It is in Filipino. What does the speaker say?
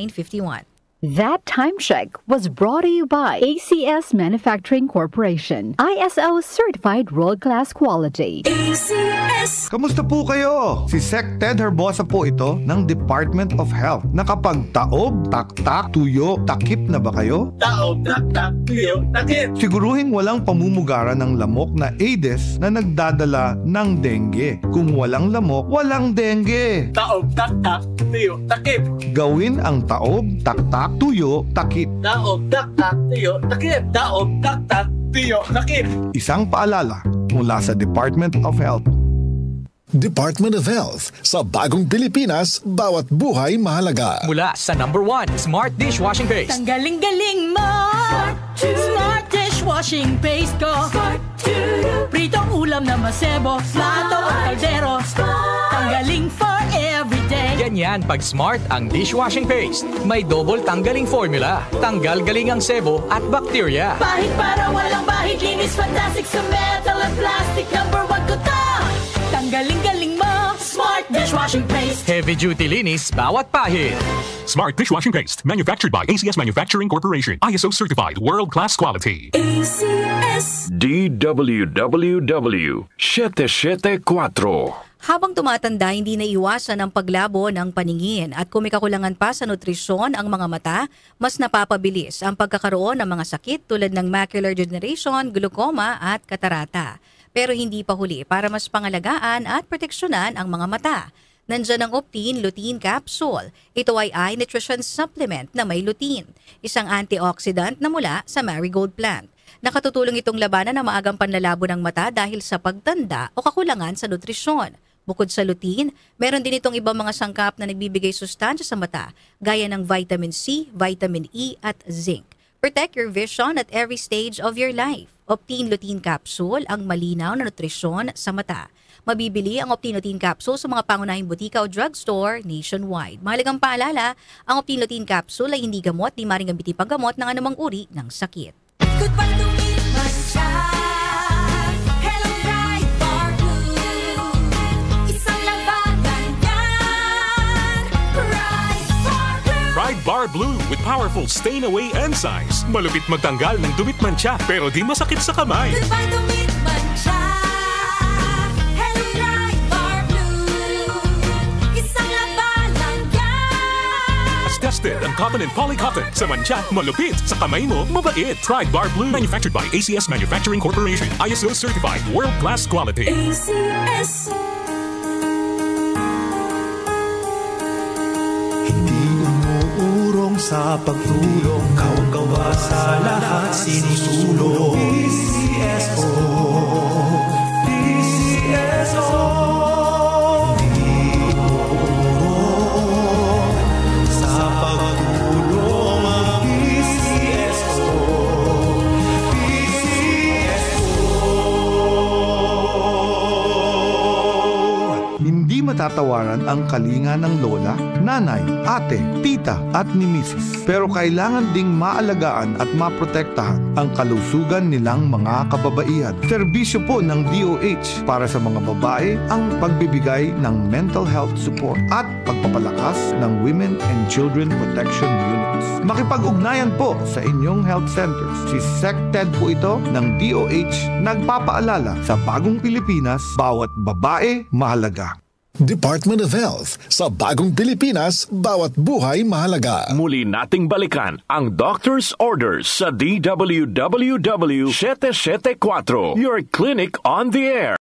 951. That time check was brought to you by ACS Manufacturing Corporation. ISO certified world-class quality. ACS! Kamusta po kayo? Si Sec Ted Herbosa po ito ng Department of Health. Nakapagtaob, taktak, tuyo, takip na ba kayo? Taob, taktak, tuyo, takip! Siguruhin walang pamumugaran ng lamok na Aedes na nagdadala ng dengue. Kung walang lamok, walang dengue. Taob, taktak, tuyo, takip! Gawin ang taob, taktak, tuyo, takip. Taob, taktak, tuyo, takip! Taob, taktak, tuyo, takip! Isang paalala mula sa Department of Health. Department of Health. Sa bagong Pilipinas, bawat buhay mahalaga. Mula sa #1 Smart Dishwashing Paste. Ang galing-galing mo! Smart Dishwashing Paste ko! Pritong ulam na masebo, plato o kaldero. Tanggaling for everyday. Ganyan pag Smart ang dishwashing paste. May double tanggaling formula. Tanggal galing ang sebo at bakterya. Bahid para walang bahid, linis fantastic sa metal at plastic. #1 ko to! Tanggaling-galing mo, Smart Dishwashing Paste. Heavy duty linis bawat pahid. Smart Dishwashing Paste, manufactured by ACS Manufacturing Corporation. ISO certified, world-class quality. ACS. DWWW 774. Habang tumatanda, hindi na iwasan ang paglabo ng paningin at kung may kakulangan pa sa nutrisyon ang mga mata, mas napapabilis ang pagkakaroon ng mga sakit tulad ng macular degeneration, glaucoma at katarata. Pero hindi pa huli para mas pangalagaan at proteksyonan ang mga mata. Nandiyan ang Optine Lutein Capsule. Ito ay eye nutrition supplement na may lutein, isang antioxidant na mula sa marigold plant. Nakatutulong itong labanan ang maagang panlalabo ng mata dahil sa pagtanda o kakulangan sa nutrisyon. Bukod sa lutein, meron din itong ibang mga sangkap na nagbibigay sustansya sa mata gaya ng vitamin C, vitamin E at zinc. Protect your vision at every stage of your life. Optine Lutein Capsule ang malinaw na nutrisyon sa mata. Mabibili ang Optine Lutein Capsule sa mga pangunahing butika o drugstore nationwide. Mahalagang paalala, ang Optine Lutein Capsule ay hindi gamot, di maring gamitin paggamot ng anumang uri ng sakit. Goodbye to me, Mancha. Hello, bright bar blue. Isang labanan yan. Bright bar blue. Pride Bar Blue with powerful stain-away enzymes. Malupit magtanggal ng dumit mancha pero di masakit sa kamay. Goodbye to me, Mancha. Hello, bright bar blue. Isang labanan yan. As tested ang cotton and polycotton. Sa mancha, malupit. Sa kamay mo, mabait. Pride Bar Blue. Manufactured by ACS Manufacturing Corporation. ISO certified. World-class quality. ACS. Hindi umuurong sa pagtulong, kawang-gawa sa lahat sinusulong. PCSO, PCSO. Hindi umuurong sa pagtulong ang PCSO, PCSO. Hindi matatawaran ang kalinga ng lola, nanay, ate, tita at ni misis. Pero kailangan ding maalagaan at maprotektahan ang kalusugan nilang mga kababaihan. Serbisyo po ng DOH para sa mga babae ang pagbibigay ng mental health support at pagpapalakas ng Women and Children Protection Units. Makipag-ugnayan po sa inyong health centers. Si Sec Ted po ito ng DOH nagpapaalala sa bagong Pilipinas, bawat babae mahalaga. Department of Health. Sa bagong Pilipinas, bawat buhay mahalaga. Muli nating balikan ang Doctor's Orders sa DWWW 774. Your clinic on the air.